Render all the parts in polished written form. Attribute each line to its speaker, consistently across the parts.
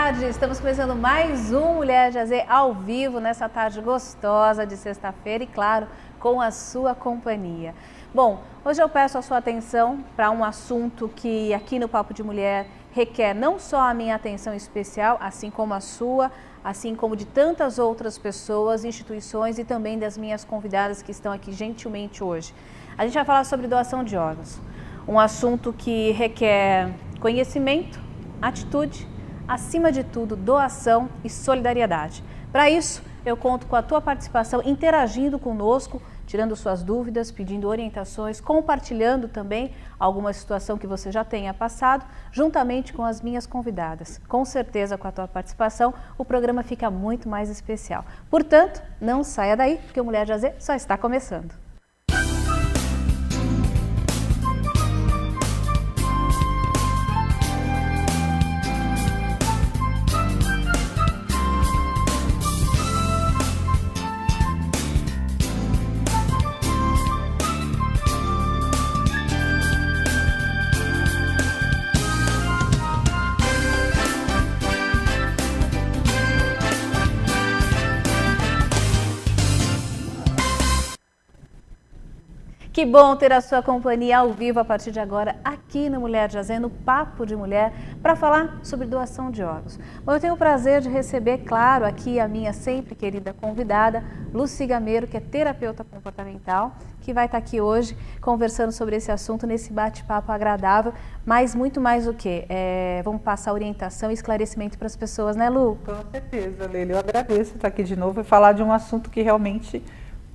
Speaker 1: tarde, estamos começando mais um Mulher de AZ ao vivo nessa tarde gostosa de sexta-feira e, claro, com a sua companhia. Bom, hoje eu peço a sua atenção para um assunto que aqui no Papo de Mulher requer não só a minha atenção especial, assim como a sua, assim como de tantas outras pessoas, instituições e também das minhas convidadas que estão aqui gentilmente hoje. A gente vai falar sobre doação de órgãos, um assunto que requer conhecimento, atitude, acima de tudo, doação e solidariedade. Para isso, eu conto com a tua participação, interagindo conosco, tirando suas dúvidas, pedindo orientações, compartilhando também alguma situação que você já tenha passado, juntamente com as minhas convidadas. Com certeza, com a tua participação, o programa fica muito mais especial. Portanto, não saia daí, porque o Mulher de AZ só está começando. Que bom ter a sua companhia ao vivo a partir de agora aqui no Mulher de AZ, no Papo de Mulher, para falar sobre doação de órgãos. Bom, eu tenho o prazer de receber, claro, aqui a minha sempre querida convidada, Lucy Gameiro, que é terapeuta comportamental, que vai estar aqui hoje conversando sobre esse assunto nesse bate-papo agradável, mas muito mais o que? Vamos passar orientação e esclarecimento para as pessoas, né, Lu?
Speaker 2: Com certeza, Leila. Eu agradeço estar aqui de novo e falar de um assunto que realmente,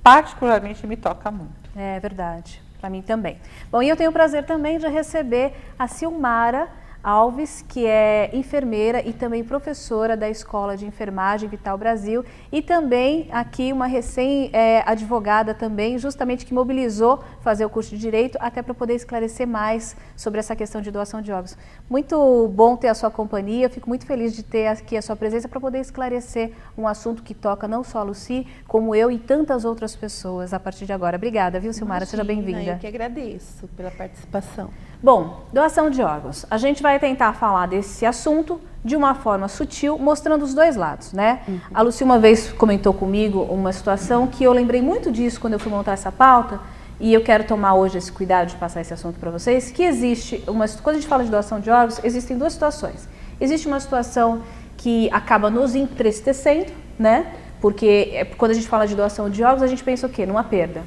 Speaker 2: particularmente, me toca muito.
Speaker 1: É verdade, para mim também. Bom, e eu tenho o prazer também de receber a Silmara Alves, que é enfermeira e também professora da Escola de Enfermagem Vital Brasil e também aqui uma recém-advogada também, justamente que mobilizou fazer o curso de Direito até para poder esclarecer mais sobre essa questão de doação de órgãos. Muito bom ter a sua companhia, fico muito feliz de ter aqui a sua presença para poder esclarecer um assunto que toca não só a Lucy, como eu e tantas outras pessoas a partir de agora. Obrigada, viu, Silmara? Seja bem-vinda.
Speaker 3: Eu que agradeço pela participação.
Speaker 1: Bom, doação de órgãos. A gente vai tentar falar desse assunto de uma forma sutil, mostrando os dois lados, né? A Lucy uma vez comentou comigo uma situação que eu lembrei muito disso quando eu fui montar essa pauta, e eu quero tomar hoje esse cuidado de passar esse assunto para vocês, que existe, quando a gente fala de doação de órgãos, existem duas situações. Existe uma situação que acaba nos entristecendo, né? Porque quando a gente fala de doação de órgãos, a gente pensa o quê? Numa perda.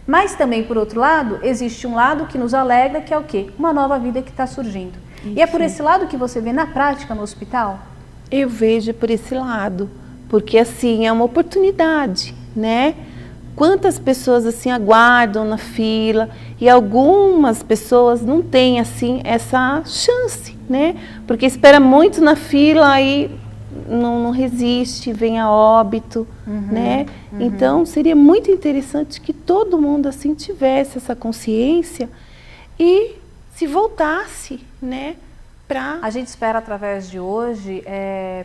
Speaker 1: Mas também, por outro lado, existe um lado que nos alegra, que é o quê? Uma nova vida que está surgindo. Isso. E é por esse lado que você vê na prática no hospital?
Speaker 3: Eu vejo por esse lado, porque assim, é uma oportunidade, né? Quantas pessoas assim aguardam na fila e algumas pessoas não têm assim essa chance, né? Porque espera muito na fila e não resiste, vem a óbito, né? Então, seria muito interessante que todo mundo, assim, tivesse essa consciência e se voltasse, né?
Speaker 1: A gente espera, através de hoje,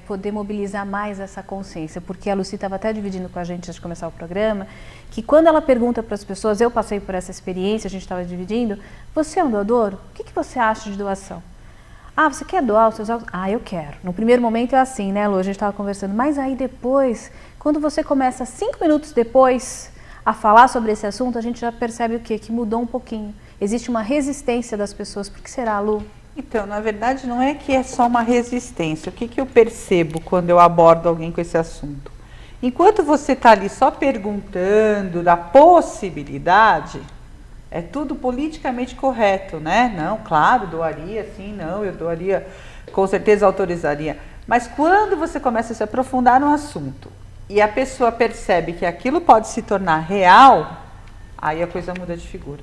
Speaker 1: poder mobilizar mais essa consciência, porque a Lucy estava até dividindo com a gente antes de começar o programa, que quando ela pergunta para as pessoas, eu passei por essa experiência, a gente estava dividindo, você é um doador? O que você acha de doação? Ah, você quer doar os seus órgãos? Ah, eu quero. No primeiro momento é assim, né, Lu? A gente estava conversando. Mas aí depois, quando você começa 5 minutos depois a falar sobre esse assunto, a gente já percebe o quê? Que mudou um pouquinho. Existe uma resistência das pessoas. Por que será, Lu?
Speaker 2: Então, na verdade, não é que é só uma resistência. O que eu percebo quando eu abordo alguém com esse assunto? Enquanto você está ali só perguntando da possibilidade, é tudo politicamente correto, né? Não, claro, doaria, sim, não, eu doaria, com certeza autorizaria. Mas quando você começa a se aprofundar no assunto e a pessoa percebe que aquilo pode se tornar real, aí a coisa muda de figura.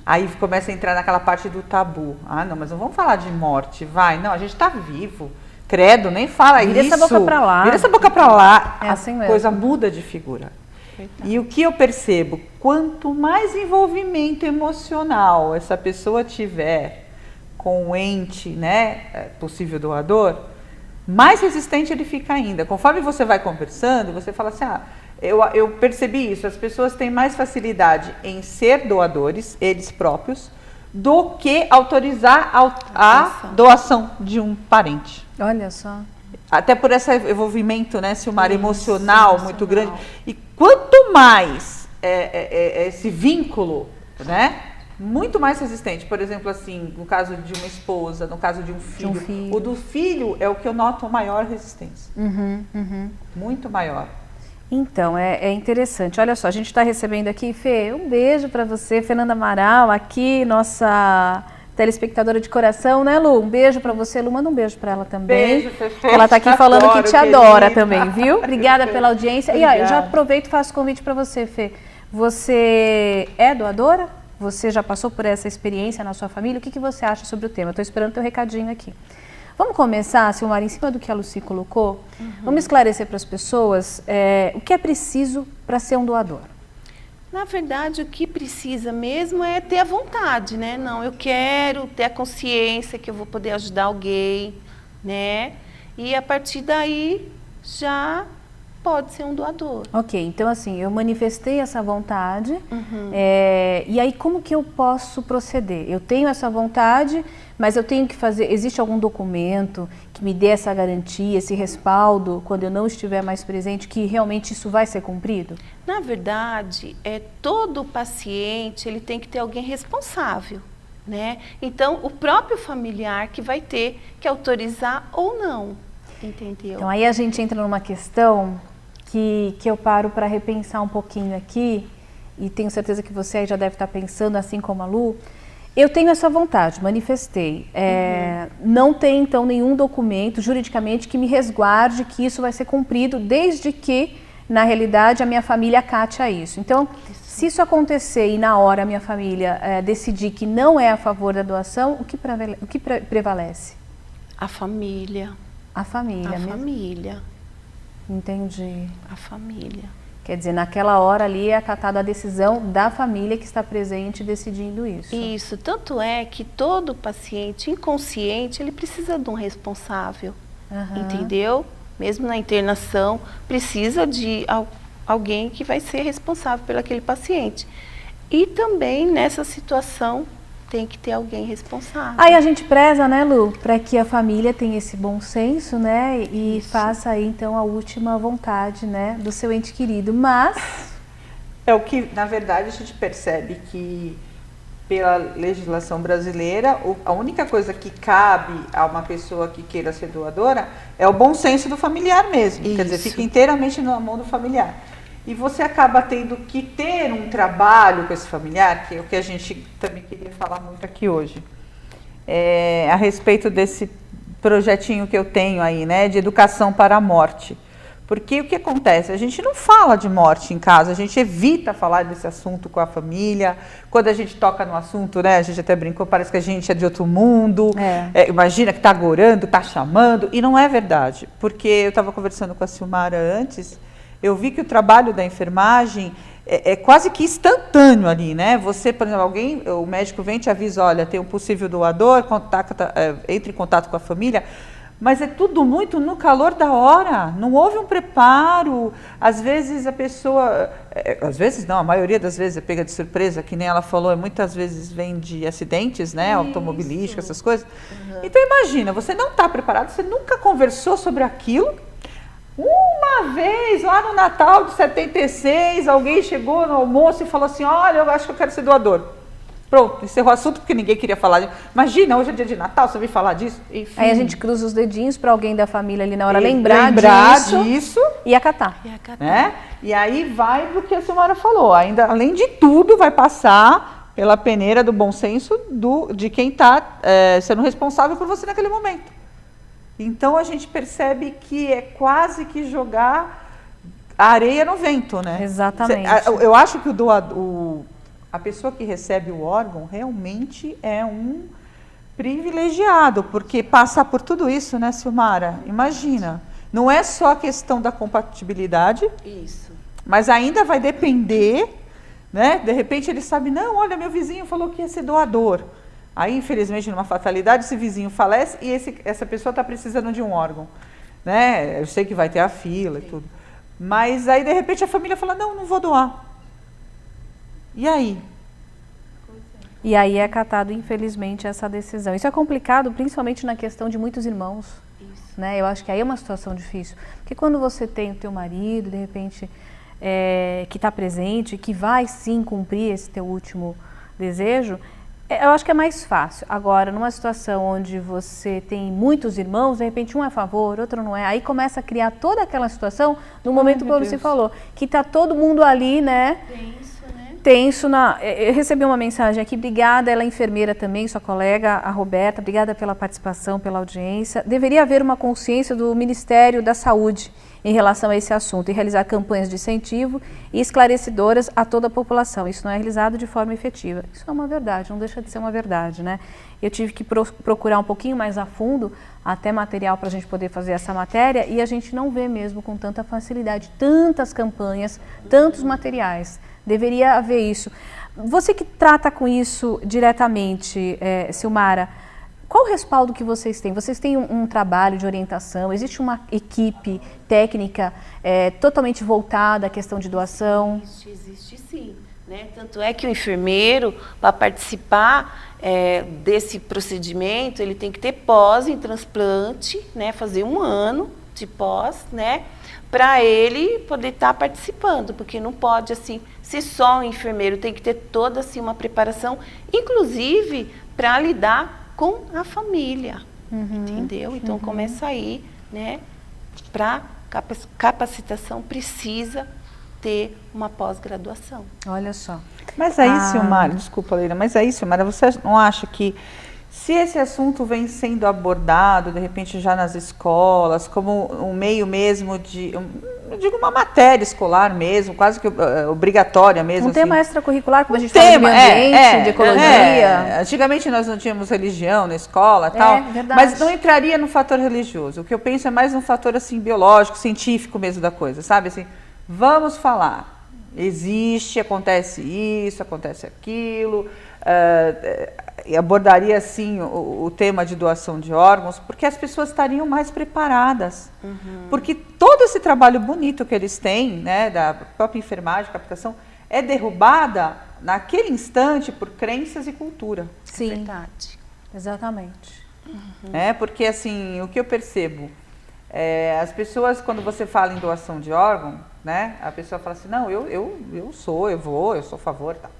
Speaker 2: Aí começa a entrar naquela parte do tabu. Ah, não, mas não vamos falar de morte, vai. Não, a gente está vivo. Credo, nem fala isso.
Speaker 1: Vira essa boca para lá.
Speaker 2: Vira essa boca para lá.
Speaker 1: É assim mesmo.
Speaker 2: A coisa muda de figura. E o que eu percebo, quanto mais envolvimento emocional essa pessoa tiver com o ente, né, possível doador, mais resistente ele fica ainda. Conforme você vai conversando, você fala assim, eu percebi isso, as pessoas têm mais facilidade em ser doadores, eles próprios, do que autorizar a doação de um parente.
Speaker 1: Olha só.
Speaker 2: Até por esse envolvimento, né, Silmara, emocional muito grande. E quanto mais esse vínculo, né, muito mais resistente. Por exemplo, assim, no caso de uma esposa, no caso de um filho. O do filho é o que eu noto a maior resistência. Muito maior.
Speaker 1: Então, é interessante. Olha só, a gente está recebendo aqui, Fê, um beijo para você, Fernanda Amaral, aqui, nossa telespectadora de coração, né, Lu? Um beijo para você, Lu, manda um beijo para ela também.
Speaker 2: Beijo, Fê.
Speaker 1: Ela está aqui falando que te adora também, viu? Obrigada pela audiência.
Speaker 2: Obrigada.
Speaker 1: E ó, eu já aproveito e faço convite para você, Fê. Você é doadora? Você já passou por essa experiência na sua família? O que você acha sobre o tema? Estou esperando o teu recadinho aqui. Vamos começar, Silmara, em cima do que a Lucy colocou? Vamos esclarecer para as pessoas o que é preciso para ser um doador.
Speaker 3: Na verdade, o que precisa mesmo é ter a vontade, né? Não, eu quero ter a consciência que eu vou poder ajudar alguém, né? E a partir daí já pode ser um doador.
Speaker 1: Ok, então assim, eu manifestei essa vontade, e aí como que eu posso proceder? Eu tenho essa vontade, mas eu tenho que fazer, existe algum documento que me dê essa garantia, esse respaldo, quando eu não estiver mais presente, que realmente isso vai ser cumprido?
Speaker 3: Na verdade, todo paciente ele tem que ter alguém responsável, né? Então, o próprio familiar que vai ter que autorizar ou não, entendeu?
Speaker 1: Então aí a gente entra numa questão que eu paro para repensar um pouquinho aqui, e tenho certeza que você aí já deve estar pensando, assim como a Lu. Eu tenho essa vontade, manifestei. Não tem, então, nenhum documento juridicamente que me resguarde que isso vai ser cumprido, desde que, na realidade, a minha família acate a isso. Então, se isso acontecer e na hora a minha família decidir que não é a favor da doação, o que prevalece?
Speaker 3: A família.
Speaker 1: A família.
Speaker 3: A família.
Speaker 1: Entendi.
Speaker 3: A família.
Speaker 1: Quer dizer, naquela hora ali é acatada a decisão da família que está presente decidindo isso.
Speaker 3: Isso, tanto é que todo paciente inconsciente, ele precisa de um responsável, entendeu? Mesmo na internação, precisa de alguém que vai ser responsável por aquele paciente. E também nessa situação tem que ter alguém responsável.
Speaker 1: Aí a gente preza, né, Lu, para que a família tenha esse bom senso, né, e faça aí então a última vontade, né, do seu ente querido. Mas
Speaker 2: é o que, na verdade, a gente percebe que pela legislação brasileira, a única coisa que cabe a uma pessoa que queira ser doadora é o bom senso do familiar mesmo. Quer dizer, fica inteiramente na mão do familiar. E você acaba tendo que ter um trabalho com esse familiar, que é o que a gente também queria falar muito aqui hoje, a respeito desse projetinho que eu tenho aí, né, de educação para a morte. Porque o que acontece? A gente não fala de morte em casa, a gente evita falar desse assunto com a família. Quando a gente toca no assunto, né, a gente até brincou, parece que a gente é de outro mundo. Imagina que está agorando, está chamando, e não é verdade. Porque eu estava conversando com a Silmara antes, eu vi que o trabalho da enfermagem é quase que instantâneo ali, né? Você, por exemplo, o médico vem e te avisa, olha, tem um possível doador, entre em contato com a família, mas é tudo muito no calor da hora, não houve um preparo. Às vezes a pessoa, às vezes não, a maioria das vezes é pega de surpresa, que nem ela falou, muitas vezes vem de acidentes, né, automobilísticos, essas coisas. Então imagina, você não está preparado, você nunca conversou sobre aquilo. Uma vez, lá no Natal de 76, alguém chegou no almoço e falou assim, olha, eu acho que eu quero ser doador. Pronto, encerrou o assunto porque ninguém queria falar disso. Imagina, hoje é dia de Natal, você vem falar disso? Enfim.
Speaker 1: Aí a gente cruza os dedinhos para alguém da família ali na hora lembrar disso e acatar.
Speaker 2: Né? E aí vai do que a Silmara falou, ainda além de tudo vai passar pela peneira do bom senso de quem está sendo responsável por você naquele momento. Então a gente percebe que é quase que jogar a areia no vento, né?
Speaker 1: Exatamente.
Speaker 2: Eu acho que a pessoa que recebe o órgão realmente é um privilegiado, porque passar por tudo isso, né, Silmara? Imagina, não é só a questão da compatibilidade, mas ainda vai depender, né? De repente ele sabe, não, olha, meu vizinho falou que ia ser doador. Aí, infelizmente, numa fatalidade, esse vizinho falece e essa pessoa está precisando de um órgão, né? Eu sei que vai ter a fila e tudo. Mas aí, de repente, a família fala, não vou doar. E aí?
Speaker 1: E aí é acatado, infelizmente, essa decisão. Isso é complicado, principalmente na questão de muitos irmãos. Isso. Né? Eu acho que aí é uma situação difícil. Porque quando você tem o teu marido, de repente, que está presente, que vai sim cumprir esse teu último desejo, eu acho que é mais fácil. Agora, numa situação onde você tem muitos irmãos, de repente um é a favor, outro não é, aí começa a criar toda aquela situação no momento como você falou, que está todo mundo ali, né? Tenso. Eu recebi uma mensagem aqui, obrigada, ela é enfermeira também, sua colega, a Roberta, obrigada pela participação, pela audiência. Deveria haver uma consciência do Ministério da Saúde em relação a esse assunto e realizar campanhas de incentivo e esclarecedoras a toda a população. Isso não é realizado de forma efetiva. Isso é uma verdade, não deixa de ser uma verdade, né? Eu tive que procurar um pouquinho mais a fundo, até material para a gente poder fazer essa matéria, e a gente não vê mesmo com tanta facilidade, tantas campanhas, tantos materiais. Deveria haver isso. Você que trata com isso diretamente, Silmara, qual o respaldo que vocês têm? Vocês têm um trabalho de orientação? Existe uma equipe técnica totalmente voltada à questão de doação?
Speaker 3: Existe sim. Né? Tanto é que o enfermeiro, para participar desse procedimento, ele tem que ter pós em transplante, né? Fazer 1 ano de pós, né? Para ele poder estar participando, porque não pode assim ser só um enfermeiro, tem que ter toda assim uma preparação, inclusive para lidar com a família, entendeu? Então começa aí, né? Para capacitação precisa ter uma pós-graduação.
Speaker 1: Olha só.
Speaker 2: Mas aí, Silmara, desculpa, Leila, mas aí, Silmara, você não acha que se esse assunto vem sendo abordado, de repente, já nas escolas, como um meio mesmo de, eu digo uma matéria escolar mesmo, quase que obrigatória mesmo.
Speaker 1: Um
Speaker 2: assim.
Speaker 1: Tema extracurricular, como a gente fala de meio ambiente, de ecologia.
Speaker 2: Antigamente nós não tínhamos religião na escola e tal,
Speaker 1: verdade.
Speaker 2: Mas não entraria no fator religioso. O que eu penso é mais no fator assim, biológico, científico mesmo da coisa, sabe? Assim, vamos falar. Existe, acontece isso, acontece aquilo, e abordaria assim o tema de doação de órgãos, porque as pessoas estariam mais preparadas. Porque todo esse trabalho bonito que eles têm, né, da própria enfermagem, captação, é derrubada naquele instante por crenças e cultura.
Speaker 1: Sim,
Speaker 3: É verdade.
Speaker 1: Exatamente.
Speaker 2: Porque assim, o que eu percebo, as pessoas, quando você fala em doação de órgão, né, a pessoa fala assim, não, eu sou a favor, tal.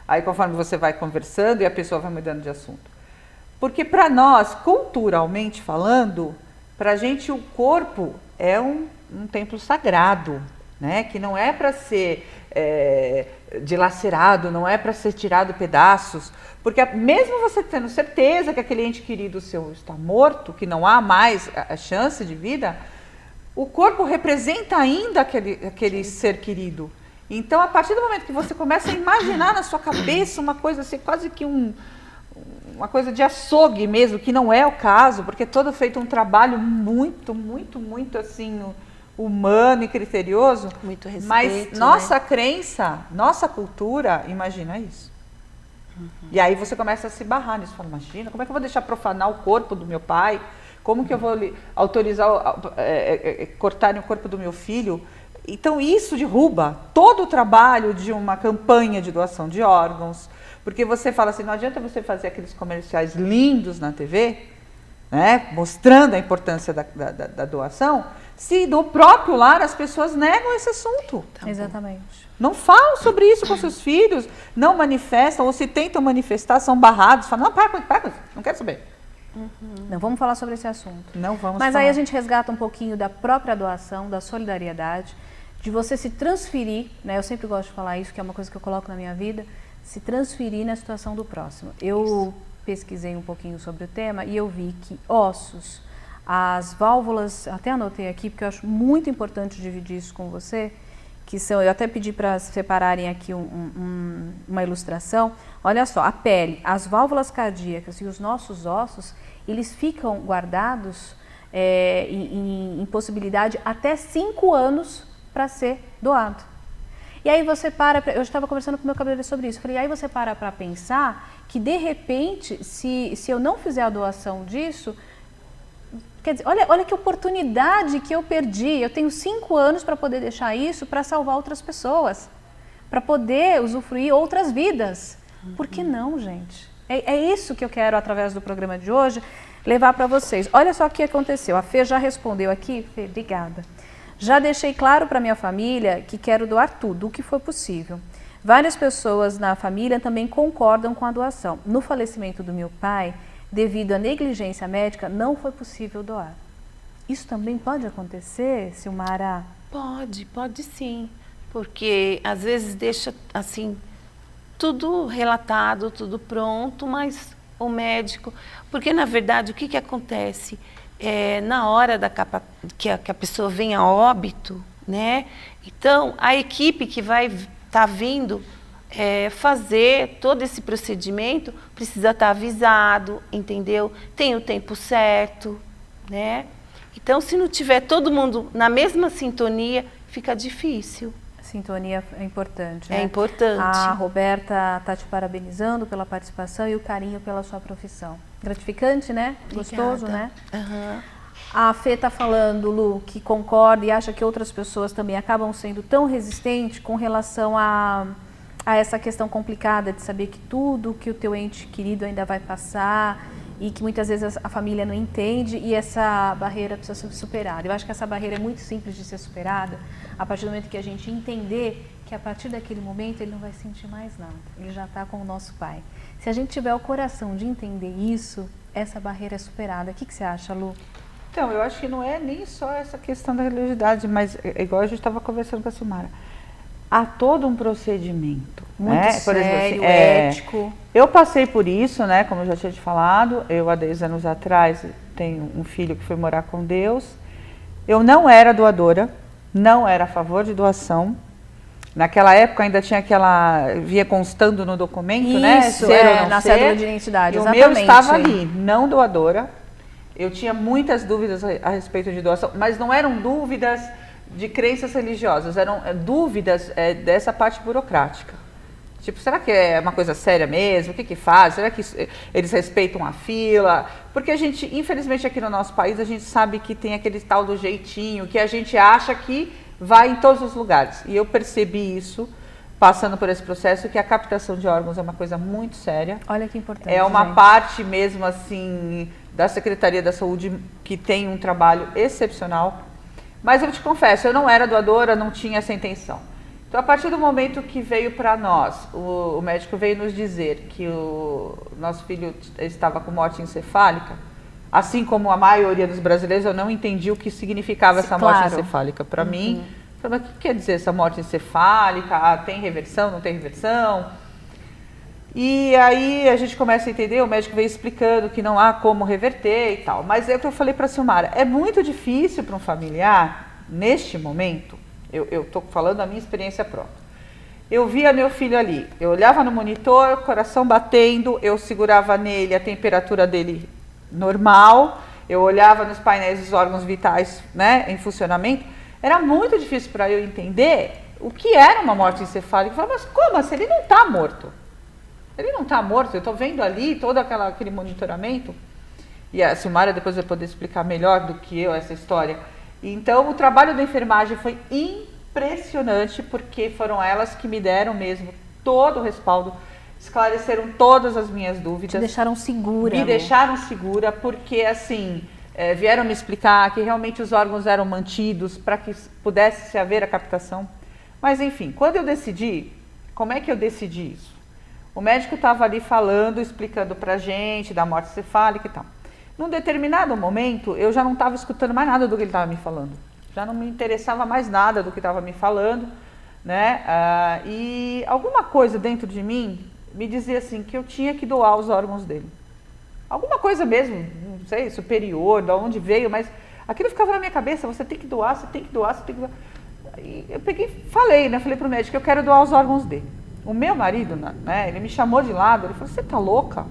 Speaker 2: Aí conforme você vai conversando e a pessoa vai mudando de assunto. Porque para nós, culturalmente falando, para a gente o corpo é um templo sagrado, né, que não é para ser dilacerado, não é para ser tirado pedaços, porque mesmo você tendo certeza que aquele ente querido seu está morto, que não há mais a chance de vida, o corpo representa ainda aquele ser querido. Então, a partir do momento que você começa a imaginar na sua cabeça uma coisa assim, quase que uma coisa de açougue mesmo, que não é o caso, porque é todo feito um trabalho muito, muito, muito assim, humano e criterioso. Muito respeito, mas nossa crença, nossa cultura, imagina isso. E aí você começa a se barrar nisso. Fala, imagina, como é que eu vou deixar profanar o corpo do meu pai? Como que eu vou autorizar cortarem o corpo do meu filho? Então isso derruba todo o trabalho de uma campanha de doação de órgãos, porque você fala assim, não adianta você fazer aqueles comerciais lindos na TV, né, mostrando a importância da doação, se do próprio lar as pessoas negam esse assunto.
Speaker 1: Exatamente.
Speaker 2: Não falam sobre isso com seus filhos, não manifestam, ou se tentam manifestar, são barrados, falam, não, para, não quero saber.
Speaker 1: Não vamos falar sobre esse assunto.
Speaker 2: Não vamos
Speaker 1: Mas
Speaker 2: falar.
Speaker 1: aí a gente resgata um pouquinho da própria doação, da solidariedade, de você se transferir, né? Eu sempre gosto de falar isso, que é uma coisa que eu coloco na minha vida, se transferir na situação do próximo. Eu pesquisei um pouquinho sobre o tema e eu vi que ossos, as válvulas, até anotei aqui, porque eu acho muito importante dividir isso com você, que são, eu até pedi para separarem aqui uma ilustração. Olha só, a pele, as válvulas cardíacas e os nossos ossos, eles ficam guardados em possibilidade até 5 anos para ser doado. E aí você eu estava conversando com o meu cabeleireiro sobre isso, falei, aí você para pensar que de repente, se eu não fizer a doação disso, quer dizer, olha que oportunidade que eu perdi, eu tenho 5 anos para poder deixar isso para salvar outras pessoas, para poder usufruir outras vidas. Por que não, gente? É isso que eu quero, através do programa de hoje, levar para vocês. Olha só o que aconteceu. A Fê já respondeu aqui. Fê, obrigada. Já deixei claro para minha família que quero doar tudo, o que for possível. Várias pessoas na família também concordam com a doação. No falecimento do meu pai, devido à negligência médica, não foi possível doar. Isso também pode acontecer, Silmara?
Speaker 3: Pode sim. Porque às vezes deixa assim tudo relatado, tudo pronto, mas o médico... Porque na verdade o que acontece? Na hora que a pessoa vem a óbito, né? Então a equipe que vai estar vindo fazer todo esse procedimento precisa estar avisado, entendeu? Tem o tempo certo, né? Então se não tiver todo mundo na mesma sintonia, fica difícil.
Speaker 1: Sintonia é importante, né?
Speaker 3: É importante.
Speaker 1: A Roberta está te parabenizando pela participação e o carinho pela sua profissão. Gratificante, né? Gostoso, né?
Speaker 3: Uhum.
Speaker 1: A Fê está falando, Lu, que concorda e acha que outras pessoas também acabam sendo tão resistentes com relação a essa questão complicada de saber que tudo que o teu ente querido ainda vai passar e que muitas vezes a família não entende e essa barreira precisa ser superada. Eu acho que essa barreira é muito simples de ser superada a partir do momento que a gente entender que a partir daquele momento ele não vai sentir mais nada, ele já está com o nosso pai. Se a gente tiver o coração de entender isso, essa barreira é superada. O que você acha, Lu?
Speaker 2: Então, eu acho que não é nem só essa questão da religiosidade, mas igual a gente estava conversando com a Silmara, há todo um procedimento.
Speaker 1: Muito
Speaker 2: né?
Speaker 1: sério,
Speaker 2: por exemplo,
Speaker 1: ético.
Speaker 2: Eu passei por isso, né? Como eu já tinha te falado, eu há 10 anos atrás tenho um filho que foi morar com Deus. Eu não era doadora, não era a favor de doação. Naquela época ainda tinha via constando no documento,
Speaker 1: isso,
Speaker 2: né? Ser ou não
Speaker 1: na
Speaker 2: ser.
Speaker 1: cédula de identidade,
Speaker 2: e
Speaker 1: exatamente.
Speaker 2: o meu estava ali, não doadora. Eu tinha muitas dúvidas a respeito de doação, mas não eram dúvidas de crenças religiosas, eram dúvidas dessa parte burocrática. Tipo, será que é uma coisa séria mesmo? O que faz? Será que eles respeitam a fila? Porque a gente, infelizmente aqui no nosso país, a gente sabe que tem aquele tal do jeitinho, que a gente acha que vai em todos os lugares. E eu percebi isso, passando por esse processo, que a captação de órgãos é uma coisa muito séria.
Speaker 1: Olha que importante,
Speaker 2: é uma
Speaker 1: gente.
Speaker 2: parte mesmo, assim, da Secretaria da Saúde, que tem um trabalho excepcional. Mas eu te confesso, eu não era doadora, não tinha essa intenção. Então, a partir do momento que veio para nós, o médico veio nos dizer que o nosso filho estava com morte encefálica, assim como a maioria dos brasileiros, eu não entendi o que significava essa morte encefálica. Para mim, eu falei, mas o que quer dizer essa morte encefálica? Tem reversão, não tem reversão? E aí a gente começa a entender, o médico veio explicando que não há como reverter e tal. Mas é o que eu falei para a Silmara, é muito difícil para um familiar, neste momento, eu estou falando a minha experiência própria. Eu via meu filho ali, eu olhava no monitor, coração batendo, eu segurava nele a temperatura dele normal, eu olhava nos painéis dos órgãos vitais, né, em funcionamento. Era muito difícil para eu entender o que era uma morte encefálica. Eu falava, mas como assim? Ele não está morto. Ele não está morto, eu estou vendo ali todo aquele monitoramento. E a Silmara depois vai poder explicar melhor do que eu essa história. Então, o trabalho da enfermagem foi impressionante, porque foram elas que me deram mesmo todo o respaldo, esclareceram todas as minhas dúvidas.
Speaker 1: Te deixaram segura.
Speaker 2: Me deixaram segura, porque assim, vieram me explicar que realmente os órgãos eram mantidos para que pudesse haver a captação. Mas enfim, quando eu decidi, como é que eu decidi isso? O médico estava ali falando, explicando pra gente da morte encefálica e tal. Num determinado momento, eu já não estava escutando mais nada do que ele estava me falando. Já não me interessava mais nada do que estava me falando, né? E alguma coisa dentro de mim me dizia assim, que eu tinha que doar os órgãos dele. Alguma coisa mesmo, não sei, superior, de onde veio, mas aquilo ficava na minha cabeça, você tem que doar, você tem que doar, você tem que doar. E eu peguei, falei pro médico que eu quero doar os órgãos dele. O meu marido, né, ele me chamou de lado, ele falou, você tá louca?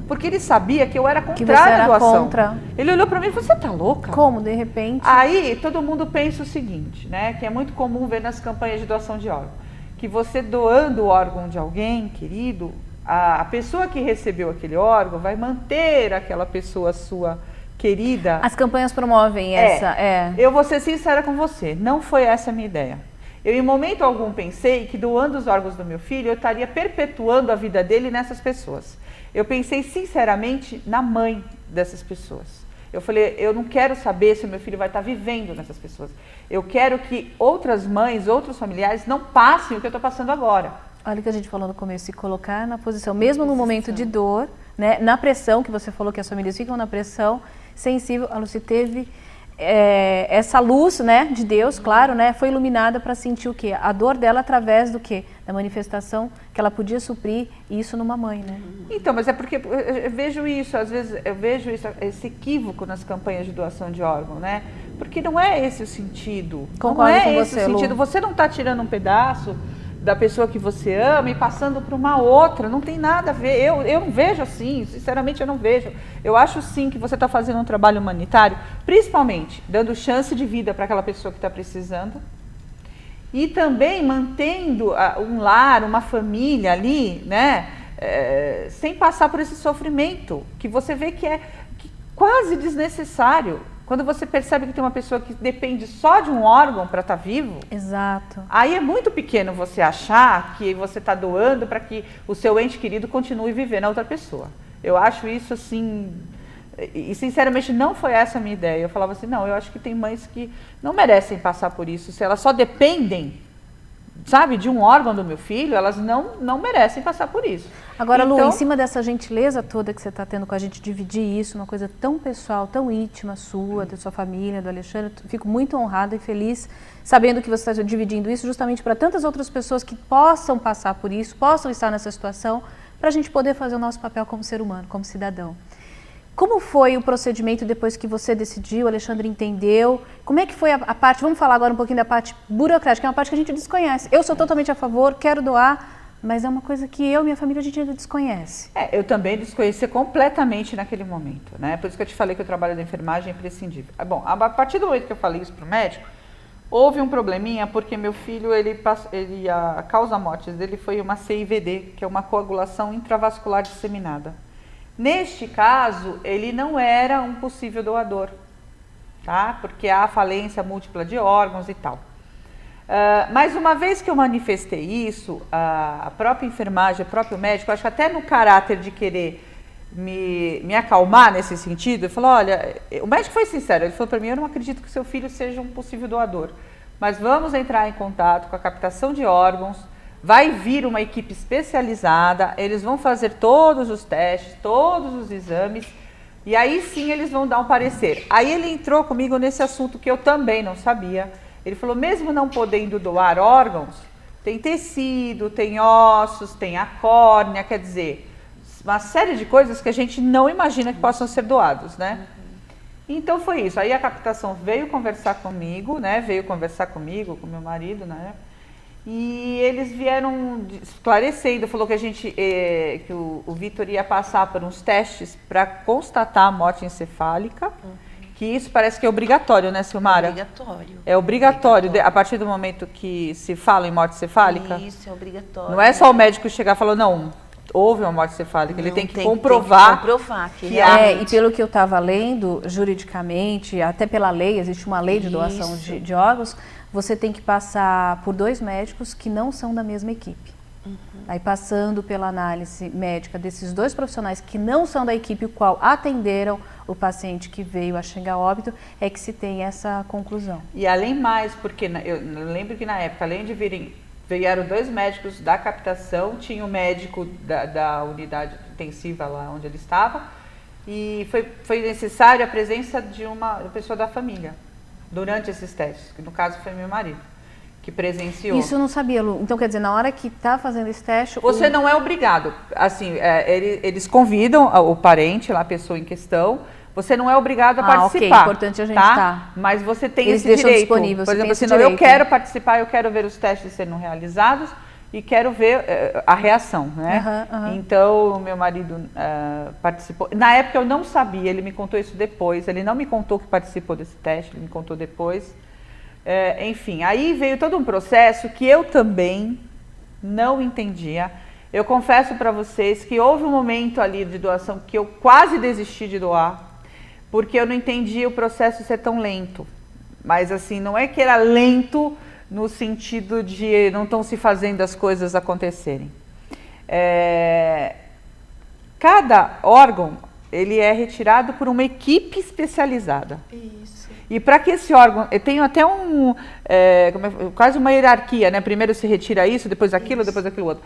Speaker 2: Porque ele sabia que eu era contrária à doação. Contra. Ele olhou para mim e falou, você tá louca?
Speaker 1: Como, de repente?
Speaker 2: Aí, todo mundo pensa o seguinte, né, que é muito comum ver nas campanhas de doação de órgão, que você doando o órgão de alguém, querido, a pessoa que recebeu aquele órgão vai manter aquela pessoa sua querida.
Speaker 1: As campanhas promovem essa,
Speaker 2: Eu vou ser sincera com você, não foi essa a minha ideia. Eu em momento algum pensei que doando os órgãos do meu filho, eu estaria perpetuando a vida dele nessas pessoas. Eu pensei sinceramente na mãe dessas pessoas. Eu falei, eu não quero saber se o meu filho vai estar vivendo nessas pessoas. Eu quero que outras mães, outros familiares não passem o que eu estou passando agora.
Speaker 1: Olha o que a gente falou no começo, se colocar na posição, mesmo no momento de dor, né, na pressão, que você falou que as famílias ficam na pressão, sensível, a Lucy teve essa luz, né, de Deus, claro, né, foi iluminada para sentir o quê? A dor dela através do quê? Da manifestação que ela podia suprir isso numa mãe, né?
Speaker 2: Então, mas é porque eu vejo isso, às vezes eu vejo isso, esse equívoco nas campanhas de doação de órgão, né? Porque não é esse o sentido.
Speaker 1: Concordo
Speaker 2: não é
Speaker 1: com
Speaker 2: esse
Speaker 1: você,
Speaker 2: o sentido.
Speaker 1: Lu.
Speaker 2: Você não está tirando um pedaço da pessoa que você ama e passando para uma outra, não tem nada a ver. Eu não vejo assim, sinceramente eu não vejo. Eu acho sim que você está fazendo um trabalho humanitário, principalmente dando chance de vida para aquela pessoa que está precisando e também mantendo um lar, uma família ali, né, sem passar por esse sofrimento, que você vê que é quase desnecessário. Quando você percebe que tem uma pessoa que depende só de um órgão para estar vivo,
Speaker 1: exato.
Speaker 2: Aí é muito pequeno você achar que você está doando para que o seu ente querido continue vivendo a outra pessoa. Eu acho isso assim, e sinceramente não foi essa a minha ideia. Eu falava assim, não, eu acho que tem mães que não merecem passar por isso. Se elas só dependem, sabe, de um órgão do meu filho, elas não merecem passar por isso.
Speaker 1: Agora,
Speaker 2: então,
Speaker 1: Lu, em cima dessa gentileza toda que você está tendo com a gente, dividir isso, uma coisa tão pessoal, tão íntima sua, da sua família, do Alexandre, fico muito honrada e feliz sabendo que você está dividindo isso justamente para tantas outras pessoas que possam passar por isso, possam estar nessa situação, para a gente poder fazer o nosso papel como ser humano, como cidadão. Como foi o procedimento depois que você decidiu, o Alexandre entendeu? Como é que foi a parte, vamos falar agora um pouquinho da parte burocrática, que é uma parte que a gente desconhece. Eu sou totalmente a favor, quero doar, mas é uma coisa que eu e minha família a gente ainda desconhece.
Speaker 2: Eu também desconheci completamente naquele momento, né? Por isso que eu te falei que o trabalho da enfermagem é imprescindível. Bom, a partir do momento que eu falei isso para o médico, houve um probleminha porque meu filho, a causa-morte dele foi uma CIVD, que é uma coagulação intravascular disseminada. Neste caso, ele não era um possível doador, tá? Porque há falência múltipla de órgãos e tal. Mas uma vez que eu manifestei isso, a própria enfermagem, o próprio médico, acho que até no caráter de querer me acalmar nesse sentido, ele falou, olha, o médico foi sincero, ele falou para mim, eu não acredito que seu filho seja um possível doador, mas vamos entrar em contato com a captação de órgãos, vai vir uma equipe especializada, eles vão fazer todos os testes, todos os exames, e aí sim eles vão dar um parecer. Aí ele entrou comigo nesse assunto que eu também não sabia. Ele falou, mesmo não podendo doar órgãos, tem tecido, tem ossos, tem a córnea, quer dizer, uma série de coisas que a gente não imagina que possam ser doados, né? Então foi isso. Aí a captação veio conversar comigo, né? Veio conversar comigo, com meu marido, né? E eles vieram esclarecendo, falou que que o Vitor ia passar por uns testes para constatar a morte encefálica, que isso parece que é obrigatório, né, Silmara?
Speaker 3: Obrigatório.
Speaker 2: É obrigatório, a partir do momento que se fala em morte cefálica?
Speaker 3: Isso, é obrigatório.
Speaker 2: Não é só o médico chegar e falar, não, houve uma morte cefálica, ele tem que comprovar.
Speaker 3: Que
Speaker 1: e pelo que eu estava lendo, juridicamente, até pela lei, existe uma lei de doação de órgãos, você tem que passar por 2 médicos que não são da mesma equipe. Aí passando pela análise médica desses 2 profissionais que não são da equipe, o qual atenderam o paciente que veio a chegar a óbito, é que se tem essa conclusão.
Speaker 2: E além mais, porque eu lembro que na época, além de vieram 2 médicos da captação, tinha o médico da unidade intensiva lá onde ele estava, e foi necessário a presença de uma pessoa da família durante esses testes, que no caso foi meu marido, que presenciou.
Speaker 1: Isso eu não sabia, Lu. Então, quer dizer, na hora que está fazendo esse teste...
Speaker 2: Você não é obrigado. Assim, eles convidam o parente, lá, a pessoa em questão, você não é obrigado a participar.
Speaker 1: Ok, importante a gente tá.
Speaker 2: Mas você tem
Speaker 1: Eles
Speaker 2: esse direito.
Speaker 1: Disponível,
Speaker 2: por exemplo, assim, eu quero participar, eu quero ver os testes sendo realizados e quero ver a reação, né? Então, o meu marido participou. Na época eu não sabia, ele me contou isso depois, ele não me contou que participou desse teste, ele me contou depois. Enfim, aí veio todo um processo que eu também não entendia. Eu confesso para vocês que houve um momento ali de doação que eu quase desisti de doar, porque eu não entendia o processo ser tão lento. Mas assim, não é que era lento no sentido de não estão se fazendo as coisas acontecerem. Cada órgão, ele é retirado por uma equipe especializada.
Speaker 3: Isso.
Speaker 2: E para que esse órgão, eu tenho até quase uma hierarquia, né? Primeiro se retira isso, depois aquilo, depois aquilo outro.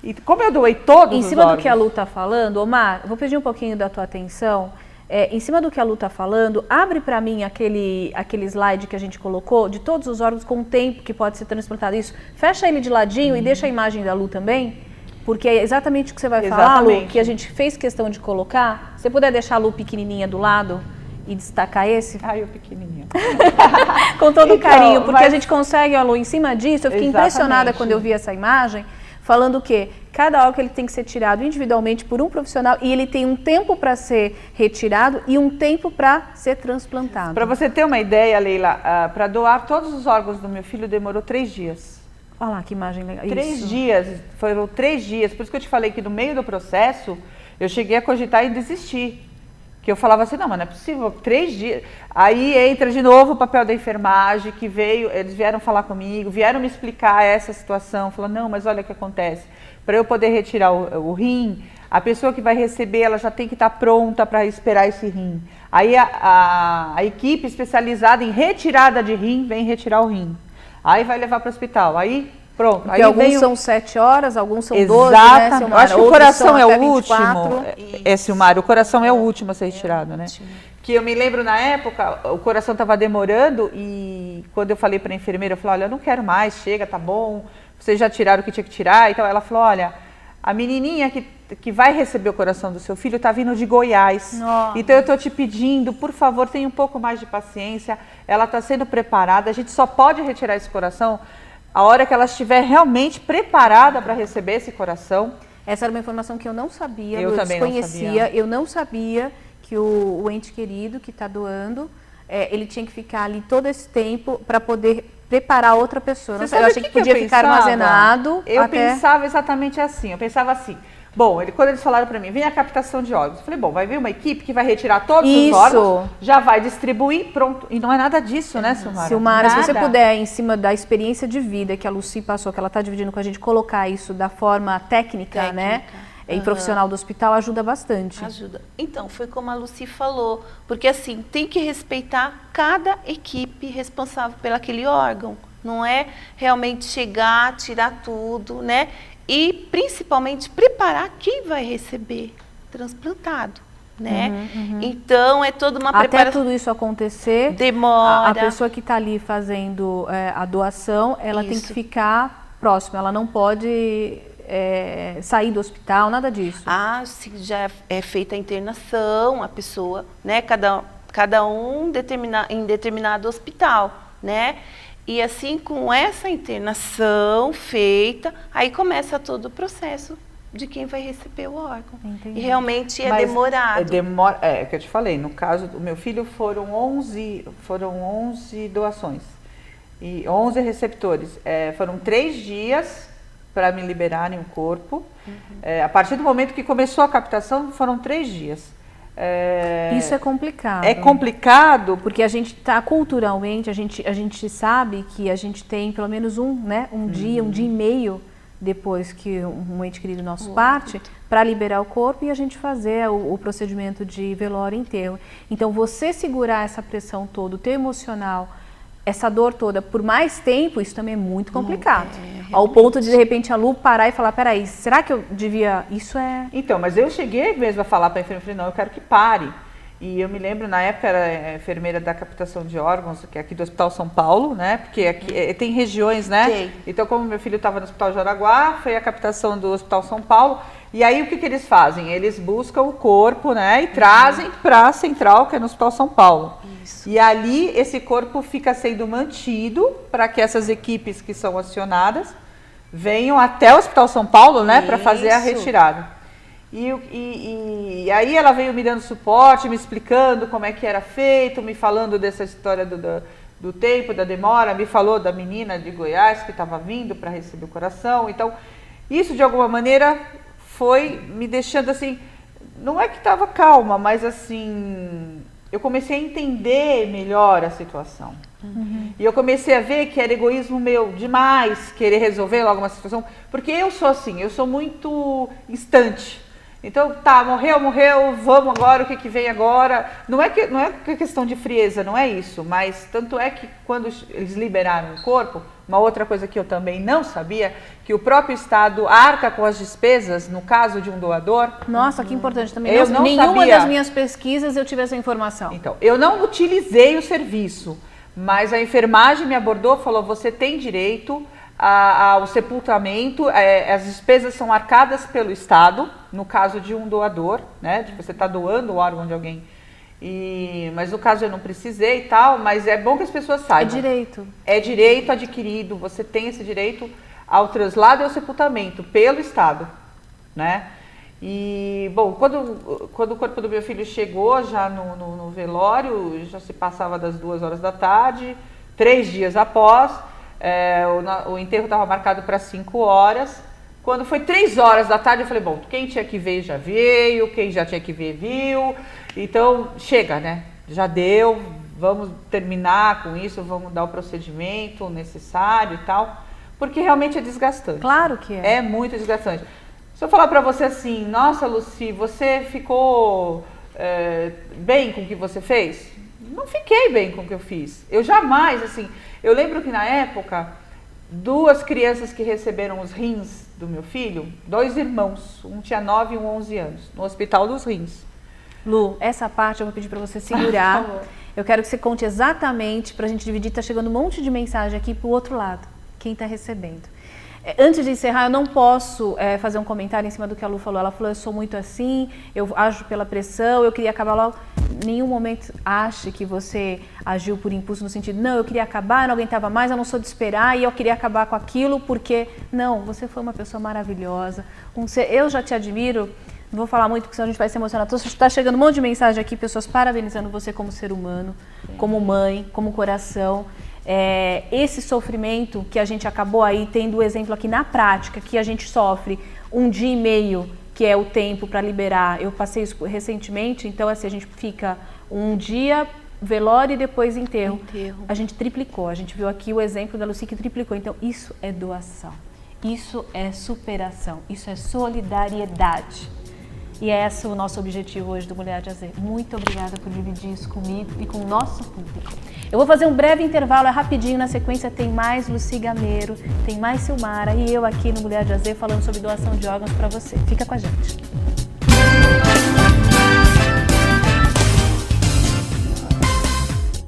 Speaker 2: E como eu doei todos os
Speaker 1: órgãos... Em cima do que a Lu está falando, Omar, vou pedir um pouquinho da tua atenção. Em cima do que a Lu está falando, abre para mim aquele slide que a gente colocou, de todos os órgãos com o tempo que pode ser transplantado. Isso, fecha ele de ladinho e deixa a imagem da Lu também, porque é exatamente o que você vai falar, Lu, que a gente fez questão de colocar. Se você puder deixar a Lu pequenininha do lado e destacar esse.
Speaker 2: Ai, eu pequenininha.
Speaker 1: Com todo então, carinho, porque a gente consegue, a Lu, em cima disso, eu fiquei impressionada quando eu vi essa imagem, falando que cada órgão ele tem que ser tirado individualmente por um profissional e ele tem um tempo para ser retirado e um tempo para ser transplantado.
Speaker 2: Para você ter uma ideia, Leila, para doar todos os órgãos do meu filho demorou 3 dias.
Speaker 1: Olha lá que imagem legal.
Speaker 2: 3 dias, foram 3 dias. Por isso que eu te falei que no meio do processo eu cheguei a cogitar em desistir. Que eu falava assim, não, mas não é possível, 3 dias. Aí entra de novo o papel da enfermagem, que veio, eles vieram falar comigo, vieram me explicar essa situação. Falaram, não, mas olha o que acontece. Para eu poder retirar o rim, a pessoa que vai receber, ela já tem que estar pronta para esperar esse rim. Aí a equipe especializada em retirada de rim vem retirar o rim. Aí vai levar para o hospital. Aí pronto. Aí
Speaker 1: alguns são 7 horas, alguns são 12,
Speaker 2: né,
Speaker 1: Silmara?
Speaker 2: Eu acho que o coração é o último. Silmara, o coração é o último a ser retirado, né? Que eu me lembro na época, o coração estava demorando e quando eu falei para a enfermeira, eu falei, olha, eu não quero mais, chega, tá bom. Vocês já tiraram o que tinha que tirar. Então ela falou, olha, a menininha que vai receber o coração do seu filho está vindo de Goiás. Nossa. Então eu estou te pedindo, por favor, tenha um pouco mais de paciência. Ela está sendo preparada, a gente só pode retirar esse coração a hora que ela estiver realmente preparada para receber esse coração.
Speaker 1: Essa era uma informação que eu não sabia,
Speaker 2: eu também
Speaker 1: desconhecia.
Speaker 2: Não sabia.
Speaker 1: Eu não sabia que o ente querido que está doando, ele tinha que ficar ali todo esse tempo para poder preparar outra pessoa.
Speaker 2: Você sabe eu achei que podia ficar
Speaker 1: armazenado.
Speaker 2: Eu pensava exatamente assim, eu pensava assim, bom, quando eles falaram para mim, vem a captação de órgãos, eu falei, bom, vai vir uma equipe que vai retirar todos os órgãos, já vai distribuir, pronto. E não é nada disso, né, Silmara?
Speaker 1: Silmara, se você puder, em cima da experiência de vida que a Lucy passou, que ela está dividindo com a gente, colocar isso da forma técnica. Né? E profissional do hospital ajuda bastante.
Speaker 3: Ajuda. Então, foi como a Lucy falou, porque assim, tem que respeitar cada equipe responsável pelo aquele órgão. Não é realmente chegar, tirar tudo, né? E principalmente preparar quem vai receber transplantado, né? Então, é toda uma preparação.
Speaker 1: Até tudo isso acontecer,
Speaker 3: demora.
Speaker 1: A pessoa que está ali fazendo a doação, ela tem que ficar próxima, ela não pode... sair do hospital, nada disso.
Speaker 3: Se já é feita a internação, a pessoa, né, cada um em determinado hospital, né? E assim, com essa internação feita, aí começa todo o processo de quem vai receber o órgão. Entendi. E realmente demorado.
Speaker 2: É o que eu te falei, no caso do meu filho foram 11 doações e 11 receptores. Foram 3 dias para me liberarem o corpo. A partir do momento que começou a captação, foram 3 dias.
Speaker 1: Isso é complicado.
Speaker 2: É complicado
Speaker 1: porque a gente está culturalmente, a gente sabe que a gente tem pelo menos um dia e meio depois que um ente querido nosso parte, para liberar o corpo e a gente fazer o procedimento de velório e enterro. Então, você segurar essa pressão toda, o teu emocional, essa dor toda por mais tempo, isso também é muito complicado. Ao ponto de repente, a Lu parar e falar, peraí, será que eu devia... Isso é...
Speaker 2: Então, mas eu cheguei mesmo a falar para a enfermeira, não, eu quero que pare. E eu me lembro, na época, era enfermeira da captação de órgãos, que é aqui do Hospital São Paulo, né? Porque aqui tem regiões, né? Sim. Então, como meu filho estava no Hospital de Araguá, foi a captação do Hospital São Paulo. E aí, o que eles fazem? Eles buscam o corpo, né? E trazem para a central, que é no Hospital São Paulo. Isso. E ali, esse corpo fica sendo mantido para que essas equipes que são acionadas venham até o Hospital São Paulo, né? Para fazer a retirada. E aí ela veio me dando suporte, me explicando como é que era feito, me falando dessa história do tempo, da demora, me falou da menina de Goiás que estava vindo para receber o coração. Então, isso de alguma maneira foi me deixando assim, não é que estava calma, mas assim, eu comecei a entender melhor a situação. E eu comecei a ver que era egoísmo meu demais querer resolver logo uma situação, porque eu sou assim, eu sou muito instante. Então, tá, morreu, vamos agora, o que vem agora? Não é questão de frieza, não é isso, mas tanto é que quando eles liberaram o corpo, uma outra coisa que eu também não sabia, que o próprio Estado arca com as despesas no caso de um doador.
Speaker 1: Nossa, que importante também.
Speaker 2: Nenhuma
Speaker 1: das minhas pesquisas eu tive essa informação.
Speaker 2: Então, eu não utilizei o serviço, mas a enfermagem me abordou e falou, você tem direito ao sepultamento, as despesas são arcadas pelo Estado, no caso de um doador, né? De você estar doando o órgão de alguém. Mas no caso eu não precisei e tal, mas é bom que as pessoas saibam.
Speaker 1: É direito. É
Speaker 2: direito adquirido, você tem esse direito ao traslado e ao sepultamento pelo Estado, né? E, bom, quando o corpo do meu filho chegou já no velório, já se passava das 2 horas da tarde, 3 dias após, o enterro estava marcado para 5 horas. Quando foi 3 horas da tarde, eu falei, bom, quem tinha que ver já veio, quem já tinha que ver viu, então chega, né? Já deu, vamos terminar com isso, vamos dar o procedimento necessário e tal, porque realmente é desgastante.
Speaker 1: Claro que é.
Speaker 2: É muito desgastante. Se eu falar para você assim, nossa, Lucy, você ficou bem com o que você fez? Não fiquei bem com o que eu fiz. Eu jamais, assim, eu lembro que na época, 2 crianças que receberam os rins do meu filho, 2 irmãos, um tinha 9 e um 11 anos, no Hospital dos Rins.
Speaker 1: Lu, essa parte eu vou pedir para você segurar. Eu quero que você conte exatamente, para a gente dividir, tá chegando um monte de mensagem aqui pro outro lado, quem está recebendo. Antes de encerrar, eu não posso fazer um comentário em cima do que a Lu falou. Ela falou, eu sou muito assim, eu ajo pela pressão, eu queria acabar logo. Em nenhum momento ache que você agiu por impulso no sentido, não, eu queria acabar, eu não aguentava mais, eu não sou de esperar e eu queria acabar com aquilo porque... Não, você foi uma pessoa maravilhosa, eu já te admiro, não vou falar muito porque senão a gente vai se emocionar. Está chegando um monte de mensagem aqui, pessoas parabenizando você como ser humano, como mãe, como coração. Esse sofrimento que a gente acabou aí tendo o exemplo aqui na prática, que a gente sofre 1 dia e meio, que é o tempo para liberar. Eu passei isso recentemente, então assim, a gente fica 1 dia, velório e depois enterro. A gente triplicou, a gente viu aqui o exemplo da Lucy que triplicou. Então isso é doação, isso é superação, isso é solidariedade. E é esse o nosso objetivo hoje do Mulher de AZ. Muito obrigada por dividir isso comigo e com o nosso público. Eu vou fazer um breve intervalo, é rapidinho, na sequência tem mais Lucy Gameiro, tem mais Silmara e eu aqui no Mulher de AZ falando sobre doação de órgãos para você. Fica com a gente.